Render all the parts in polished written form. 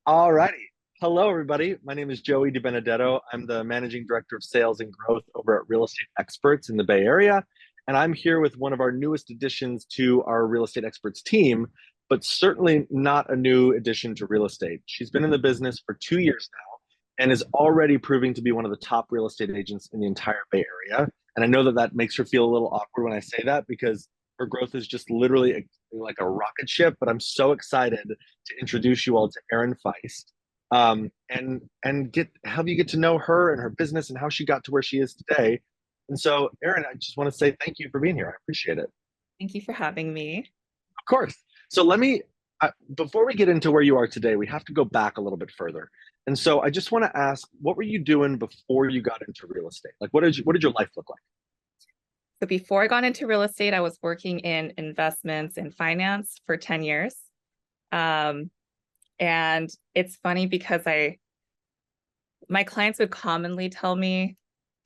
All righty. Hello, everybody. My name is Joey DiBenedetto. I'm the managing director of sales and growth over at Real Estate Experts in the Bay Area. And I'm here with one of our newest additions to our real estate experts team, but certainly not a new addition to real estate. She's been in the business for 2 years now and is already proving to be one of the top real estate agents in the entire Bay Area. And I know that that makes her feel a little awkward when I say that because her growth is just literally like a rocket ship. But I'm so excited to introduce you all to Erin Feist, and get have you get to know her and her business and how she got to where she is today. And so, Erin, I just want to say thank you for being here. I appreciate it. Thank you for having me. Of course. So let me before we get into where you are today, we have to go back a little bit further. And so I just want to ask, what were you doing before you got into real estate? Like, what did your life look like? So before I got into real estate, I was working in investments and finance for 10 years. Um, and it's funny because my clients would commonly tell me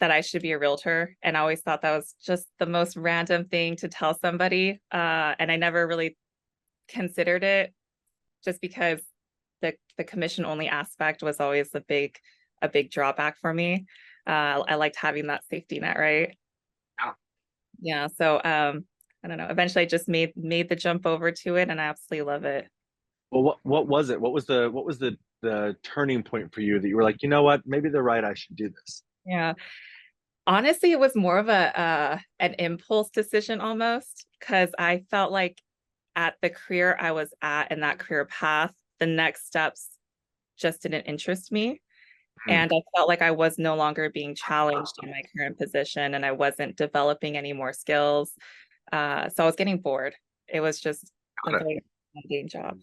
that I should be a realtor. And I always thought that was just the most random thing to tell somebody. And I never really considered it just because the commission only aspect was always a big drawback for me. I liked having that safety net, right? Yeah. Yeah. So I don't know. Eventually I just made the jump over to it and I absolutely love it. Well, what was it? What was the turning point for you that you were like, you know what, maybe they're right, I should do this? Yeah. Honestly, it was more of a an impulse decision almost because I felt like at the career I was at in that career path, the next steps just didn't interest me. Hmm. And I felt like I was no longer being challenged in my current position and I wasn't developing any more skills. So I was getting bored. It was just a Got it. very mundane job.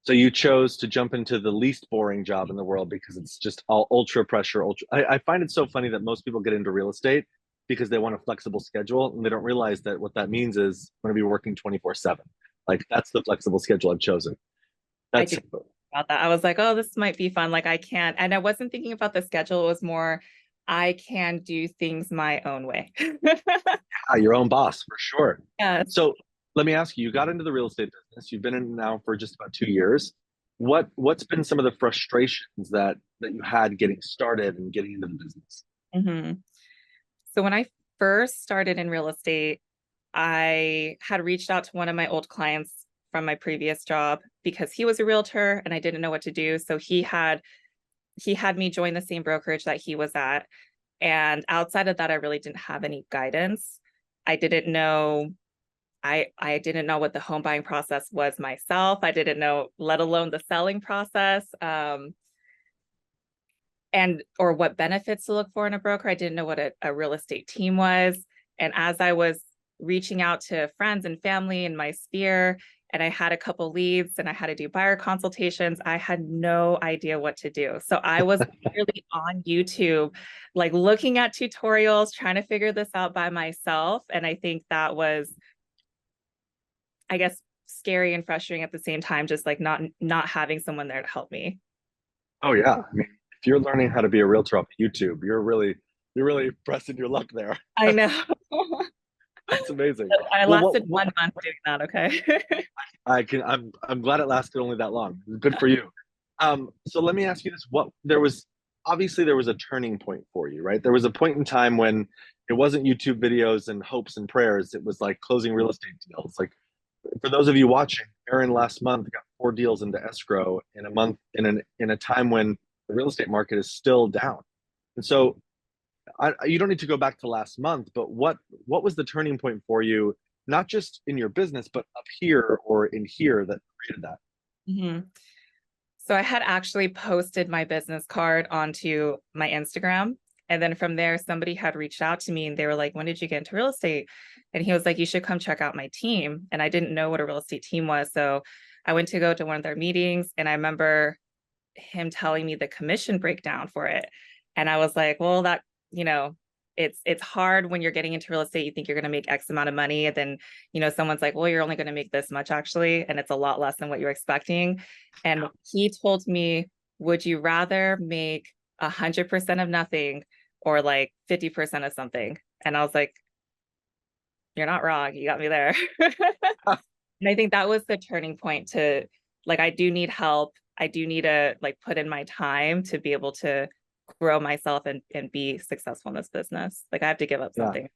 So you chose to jump into the least boring job in the world because it's just all ultra pressure. I find it so funny that most people get into real estate because they want a flexible schedule and they don't realize that what that means is I'm going to be working 24/7. Like that's the flexible schedule I've chosen. I That's did about that. I was like, oh, this might be fun. Like I can't, and I wasn't thinking about the schedule. It was more, I can do things my own way. your own boss for sure. Yes. So let me ask you, you got into the real estate business. You've been in now for just about 2 years. What's been some of the frustrations that you had getting started and getting into the business? hmm So when I first started in real estate, I had reached out to one of my old clients from my previous job because he was a realtor and I didn't know what to do. So he had me join the same brokerage that he was at. And outside of that, I really didn't have any guidance. I didn't know I didn't know what the home buying process was myself. I didn't know, let alone the selling process. And or what benefits to look for in a broker. I didn't know what a real estate team was. And as I was reaching out to friends and family in my sphere, and I had a couple leads and I had to do buyer consultations, I had no idea what to do. So I was literally on YouTube, like looking at tutorials, trying to figure this out by myself. And I think that was, I guess, scary and frustrating at the same time, just like not having someone there to help me. Oh yeah. I mean, if you're learning how to be a realtor off YouTube, you're really pressing your luck there. I know. That's amazing. I Well, lasted 1 month doing that. Okay. I'm glad it lasted only that long. Good for you. So let me ask you this: what there was obviously there was a turning point for you, right? There was a point in time when it wasn't YouTube videos and hopes and prayers. It was like closing real estate deals. Like for those of you watching, Erin last month got 4 deals into escrow in a month in a time when the real estate market is still down. And so you don't need to go back to last month, but what was the turning point for you, not just in your business, but up here or in here that created that? hmm So I had actually posted my business card onto my Instagram. And then from there, somebody had reached out to me and they were like, when did you get into real estate? And he was like, you should come check out my team. And I didn't know what a real estate team was. So I went to go to one of their meetings and I remember him telling me the commission breakdown for it. And I was like, well, that, you know, it's hard when you're getting into real estate. You think you're going to make X amount of money. And then, someone's like, well, you're only going to make this much actually. And it's a lot less than what you're expecting. And he told me, would you rather make 100% of nothing or like 50% of something? And I was like, you're not wrong. You got me there. And I think that was the turning point to like, I do need help. I do need to like put in my time to be able to grow myself and be successful in this business. Like I have to give up Yeah. something.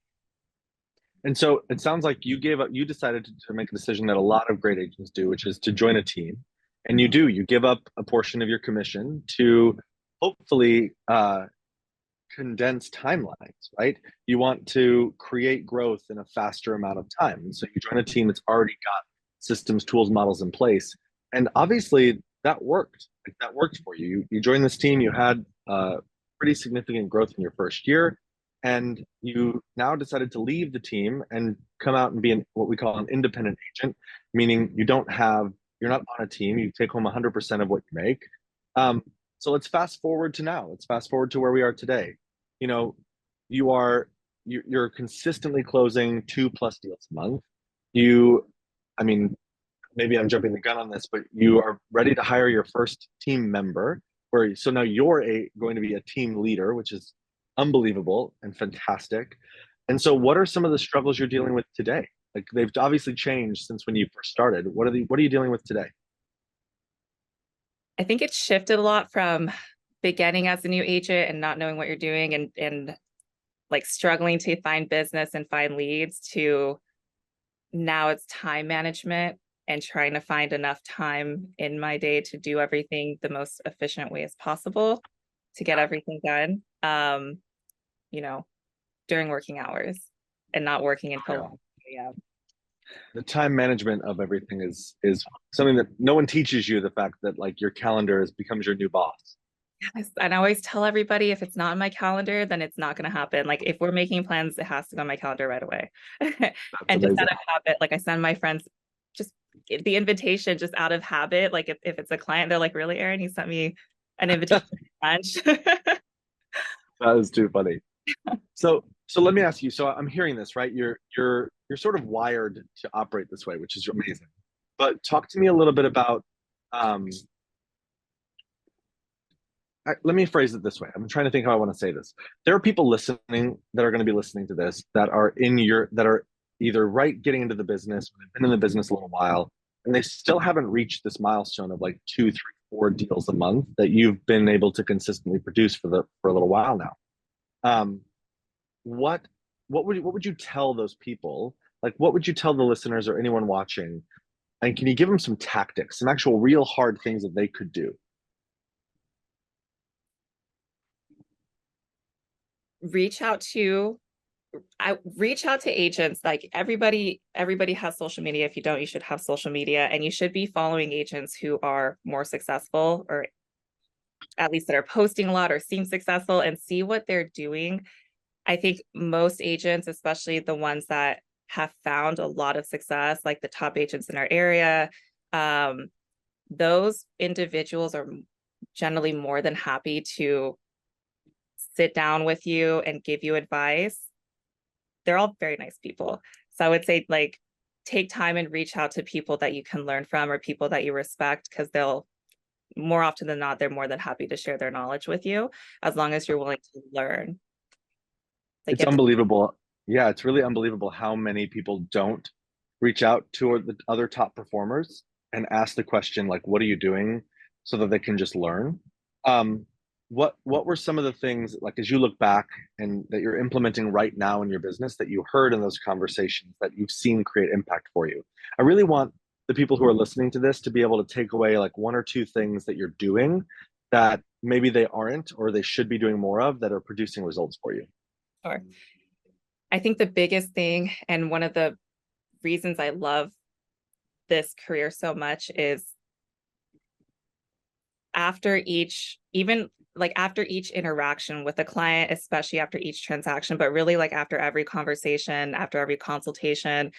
And so it sounds like you decided to make a decision that a lot of great agents do, which is to join a team. And you give up a portion of your commission to hopefully condense timelines, right? You want to create growth in a faster amount of time. And so you join a team that's already got systems, tools, models in place. And obviously that worked. Like that worked for you. You joined this team, you had pretty significant growth in your first year, and you now decided to leave the team and come out and be what we call an independent agent, meaning you're not on a team, you take home 100% of what you make. So let's fast forward to now. Let's fast forward to where we are today. You know, you're consistently closing 2+ deals a month. You, I mean, maybe I'm jumping the gun on this, but you are ready to hire your first team member. So now you're going to be a team leader, which is unbelievable and fantastic. And so, what are some of the struggles you're dealing with today? Like they've obviously changed since when you first started. What are you dealing with today? I think it's shifted a lot from beginning as a new agent and not knowing what you're doing and like struggling to find business and find leads to now it's time management and trying to find enough time in my day to do everything the most efficient way as possible to get everything done. You know, during working hours and not working Yeah. until yeah. The time management of everything is something that no one teaches you. The fact that like your calendar becomes your new boss. Yes, and I always tell everybody if it's not in my calendar, then it's not going to happen. Like if we're making plans, it has to go on my calendar right away. That's And just amazing. out of habit, like I send my friends just the invitation just out of habit. Like if it's a client, they're like, really, Erin, you sent me an invitation to lunch. That is too funny. So let me ask you. So I'm hearing this, right? You're sort of wired to operate this way, which is amazing. But talk to me a little bit about um, let me phrase it this way. I'm trying to think how I want to say this. There are people listening that are going to be listening to this that are either getting into the business, they've been in the business a little while, and they still haven't reached this milestone of like 2, 3, 4 deals a month that you've been able to consistently produce for a little while now. Um, what what would you tell those people? Like, what would you tell the listeners or anyone watching? And can you give them some tactics, some actual real hard things that they could do? reach out to reach out to agents. Like everybody has social media. If you don't, you should have social media, and you should be following agents who are more successful, or at least that are posting a lot or seem successful, and see what they're doing. I think most agents, especially the ones that have found a lot of success, like the top agents in our area, um, those individuals are generally more than happy to sit down with you and give you advice. They're all very nice people. So I would say like take time and reach out to people that you can learn from or people that you respect, because they'll more often than not, they're more than happy to share their knowledge with you as long as you're willing to learn. Like It's you have to. unbelievable. Yeah, it's really unbelievable how many people don't reach out to the other top performers and ask the question like, "What are you doing?" so that they can just learn. Um, what were some of the things like as you look back and that you're implementing right now in your business that you heard in those conversations that you've seen create impact for you? I really want the people who are listening to this to be able to take away like 1 or 2 things that you're doing that maybe they aren't or they should be doing more of that are producing results for you. Sure. I think the biggest thing, and one of the reasons I love this career so much, is after each, even like after each interaction with a client, especially after each transaction, but really like after every conversation, after every consultation,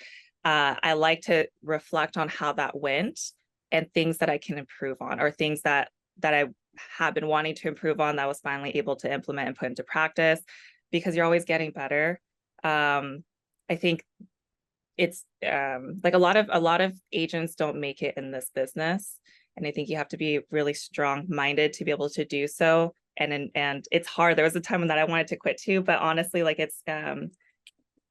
I like to reflect on how that went and things that I can improve on, or things that I have been wanting to improve on that I was finally able to implement and put into practice, because you're always getting better. I think it's like a lot of agents don't make it in this business, and I think you have to be really strong minded to be able to do so. And it's hard. There was a time when that I wanted to quit too, but honestly, like it's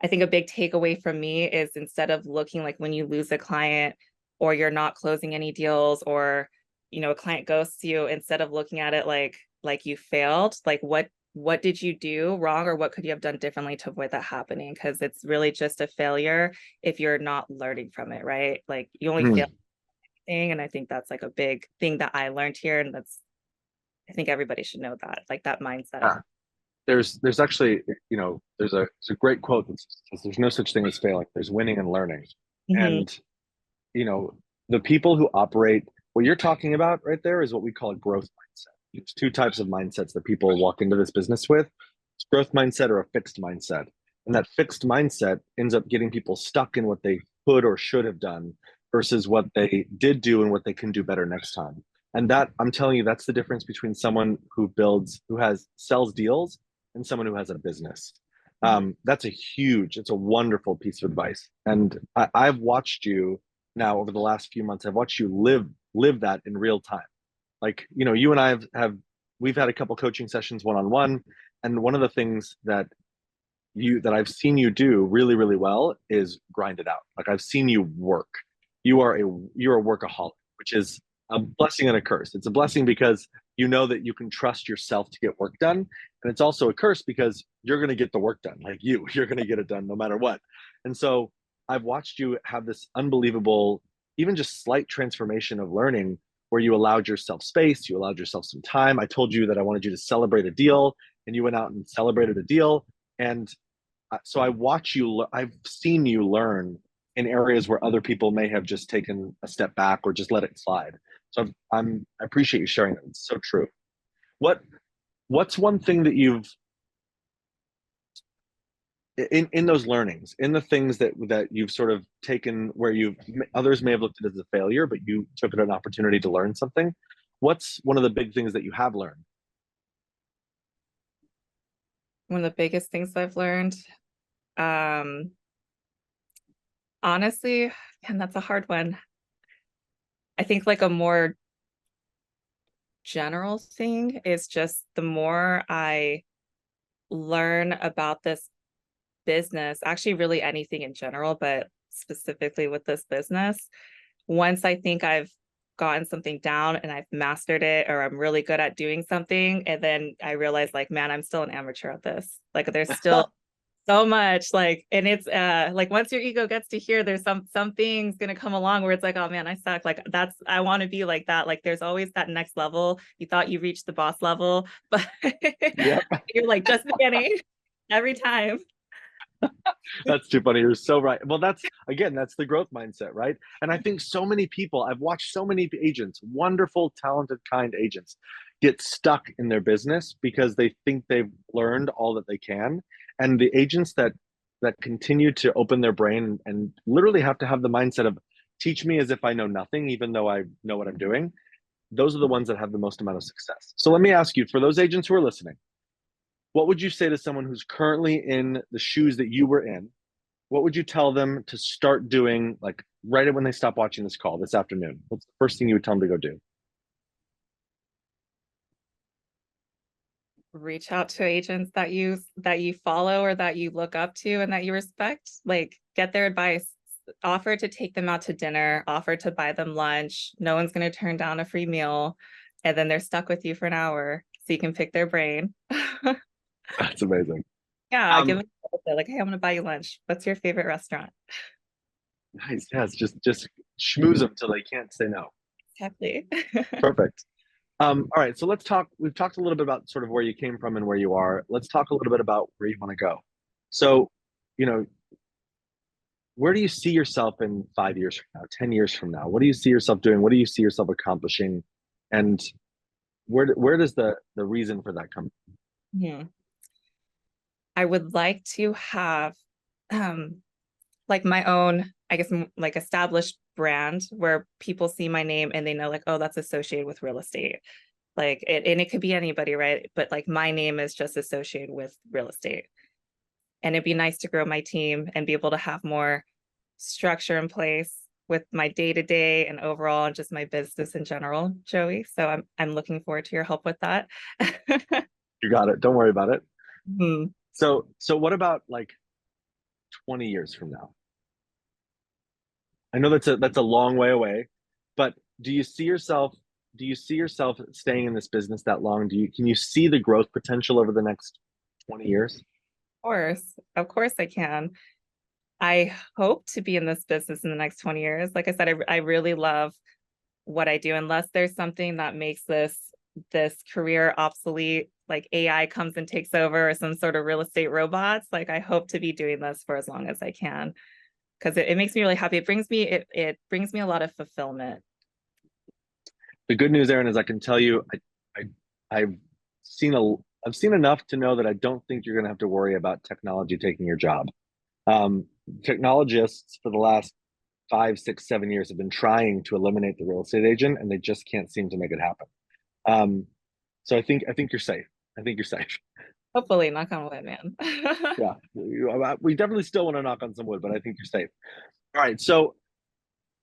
I think a big takeaway from me is, instead of looking like when you lose a client or you're not closing any deals, or a client ghosts you, instead of looking at it like you failed, like what did you do wrong, or what could you have done differently to avoid that happening? Because it's really just a failure if you're not learning from it, right? Like you only fail Mm. thing. And I think that's like a big thing that I learned here. And I think everybody should know that, like that mindset. Yeah. There's actually, there's a great quote that says there's no such thing as failing. There's winning and learning. Mhm. And, you know, the people who operate, what you're talking about right there is what we call a growth mindset. There's two types of mindsets that people walk into this business with. It's growth mindset or a fixed mindset. And that fixed mindset ends up getting people stuck in what they could or should have done versus what they did do and what they can do better next time. And that, I'm telling you, that's the difference between someone who has sells deals and someone who has a business. That's it's a wonderful piece of advice. And I've watched you now over the last few months. I've watched you live that in real time. Like, you and I we've had a couple coaching sessions one on one, and one of the things that I've seen you do really, really well is grind it out. Like I've seen you work. You're a workaholic, which is a blessing and a curse. It's a blessing because you know that you can trust yourself to get work done. And it's also a curse because you're going to get the work done. Like you're going to get it done no matter what. And so I've watched you have this unbelievable, even just slight transformation of learning where you allowed yourself space, you allowed yourself some time. I told you that I wanted you to celebrate a deal, and you went out and celebrated a deal. And so I've seen you learn in areas where other people may have just taken a step back or just let it slide. So I appreciate you sharing that. It's so true. What what's one thing that you've in those learnings, in the things that you've sort of taken where others may have looked at it as a failure, but you took it an opportunity to learn something. What's one of the big things that you have learned? One of the biggest things I've learned, um, honestly, and that's a hard one. I think like a more general thing is just the more I learn about this business, actually really anything in general, but specifically with this business, once I think I've gotten something down and I've mastered it, or I'm really good at doing something, and then I realize like, man, I'm still an amateur at this. Like there's still so much, like, and it's like once your ego gets to here, there's some things gonna come along where it's like, oh man, I suck. Like I want to be like that. Like there's always that next level. You thought you reached the boss level, but Yep. you're like just beginning every time. That's too funny. You're so right. Well, that's the growth mindset, right? And I think so many people, I've watched so many agents, wonderful, talented, kind agents, get stuck in their business because they think they've learned all that they can. And the agents that continue to open their brain and literally have to have the mindset of teach me as if I know nothing, even though I know what I'm doing, those are the ones that have the most amount of success. So let me ask you, for those agents who are listening, what would you say to someone who's currently in the shoes that you were in? What would you tell them to start doing, like right when they stop watching this call this afternoon? What's the first thing you would tell them to go do? Reach out to agents that you follow or that you look up to and that you respect. Like get their advice, offer to take them out to dinner, offer to buy them lunch. No one's going to turn down a free meal, and then they're stuck with you for an hour so you can pick their brain. That's amazing. Yeah, give Um, them like, hey, I'm going to buy you lunch. What's your favorite restaurant? nice. Yes, just schmooze them till they can't say no. Exactly. Perfect. All right, so let's talk. We've talked a little bit about sort of where you came from and where you are. Let's talk a little bit about where you want to go. So, you know, where do you see yourself in 5 years from now, 10 years from now? What do you see yourself doing? What do you see yourself accomplishing? And where does the reason for that come Hmm. I would like to have like my own, I guess, like established brand where people see my name and they know like, oh, that's associated with real estate. Like it, and it could be anybody, right? But like my name is just associated with real estate. And it'd be nice to grow my team and be able to have more structure in place with my day to day and overall and just my business in general, Joey. So I'm looking forward to your help with that. You got it. Don't worry about it. Hmm. So what about like 20 years from now? I know that's a long way away, but do you see yourself do you see yourself staying in this business that long? Can you see the growth potential over the next 20 years? Of course I can. I hope to be in this business in the next 20 years. Like I said, I really love what I do, unless there's something that makes this career obsolete, like AI comes and takes over, or some sort of real estate robots. Like I hope to be doing this for as long as I can, because it makes me really happy. It brings me a lot of fulfillment. The good news, Erin, is I can tell you, I I've seen a I've seen enough to know that I don't think you're going to have to worry about technology taking your job. Um, Technologists for the last 5, 6, 7 years have been trying to eliminate the real estate agent, and they just can't seem to make it happen. Um, so I think you're safe. I think you're safe. Hopefully, knock on wood, man. Yeah, we definitely still want to knock on some wood, but I think you're safe. All right, so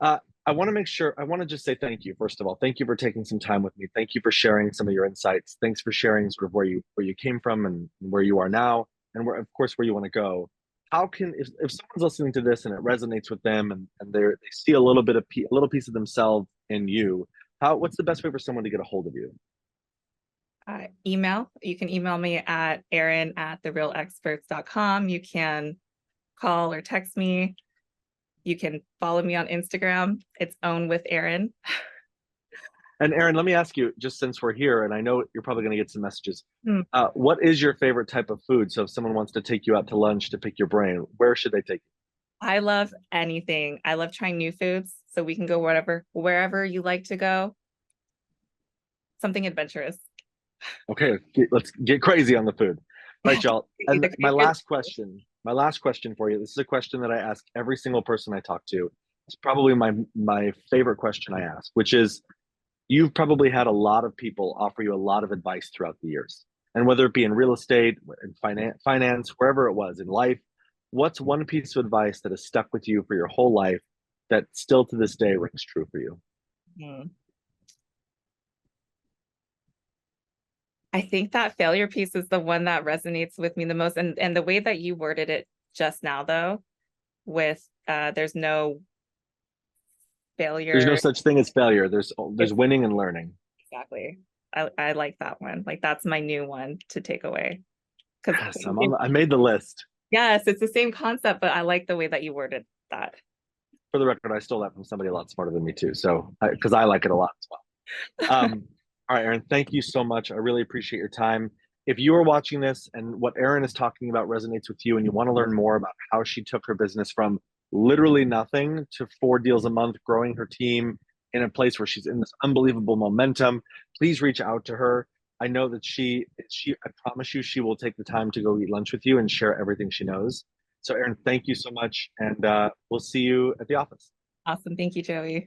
I want to make sure, I want to just say thank you, first of all. Thank you for taking some time with me. Thank you for sharing some of your insights. Thanks for sharing sort of where you came from and where you are now, and where, of course, where you want to go. How can, if someone's listening to this and it resonates with them, and they see a little bit of a little piece of themselves in you, what's the best way for someone to get a hold of you? Email. You can email me at erin@therealexperts.com. You can call or text me. You can follow me on Instagram. It's Own with Erin. And Erin, let me ask you, just since we're here, and I know you're probably going to get some messages. Hmm. What is your favorite type of food? So if someone wants to take you out to lunch to pick your brain, where should they take you? I love anything. I love trying new foods. So we can go wherever you like to go. Something adventurous. Okay, let's get crazy on the food. All right, y'all. And Either crazy. my last question for you. This is a question that I ask every single person I talk to. It's probably my favorite question I ask, which is, you've probably had a lot of people offer you a lot of advice throughout the years. And whether it be in real estate, in finance, wherever it was in life, what's one piece of advice that has stuck with you for your whole life that still to this day rings true for you? Hmm. I think that failure piece is the one that resonates with me the most. And the way that you worded it just now, though, with there's no There's no failure. such thing as failure. There's It's winning and learning. exactly. I like that one. Like that's my new one to take away. Because Yes, I made the list. yes, it's the same concept, but I like the way that you worded that. For the record, I stole that from somebody a lot smarter than me too. So, because I like it a lot as well. All right, Erin, thank you so much. I really appreciate your time. If you are watching this and what Erin is talking about resonates with you, and you want to learn more about how she took her business from literally nothing to 4 deals a month, growing her team in a place where she's in this unbelievable momentum, please reach out to her. I know that I promise you, she will take the time to go eat lunch with you and share everything she knows. So, Erin, thank you so much, and we'll see you at the office. Awesome. Thank you, Joey.